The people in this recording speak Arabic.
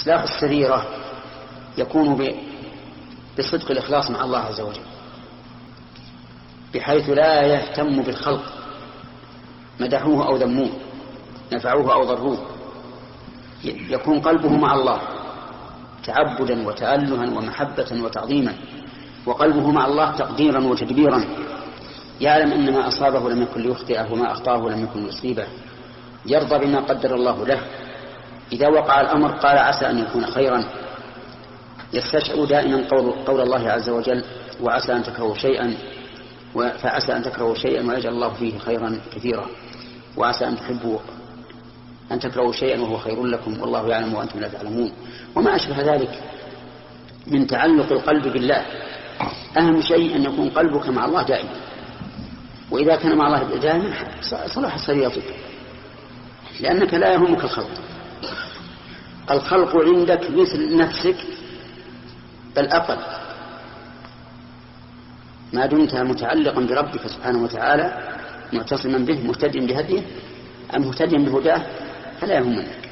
إصلاح السريرة يكون بصدق الإخلاص مع الله عز وجل، بحيث لا يهتم بالخلق، مدحوه أو ذموه، نفعوه أو ضروه، يكون قلبه مع الله تعبدا وتألها ومحبة وتعظيما، وقلبه مع الله تقديرا وتدبيرا، يعلم أن ما أصابه لم يكن ليخطئه وما أخطاه لم يكن ليصيبه، يرضى بما قدر الله له، إذا وقع الأمر قال عسى أن يكون خيرا، يستشعر دائما قول الله عز وجل وعسى أن تكرهوا شيئا فعسى أن تكرهوا شيئا ويجعل الله فيه خيرا كثيرا، وعسى أن تكرهوا شيئا وهو خير لكم والله يعلم وأنتم لا تعلمون، وما أشبه ذلك من تعلق القلب بالله. أهم شيء أن يكون قلبك مع الله دائما، وإذا كان مع الله دائما صلح سريرتك، لأنك لا يهمك الخلق عندك مثل نفسك بل أقل، ما دمت متعلقا بربك سبحانه وتعالى معتصما به مهتديا بهديه أم مهتديا بهداه فلا يهمك.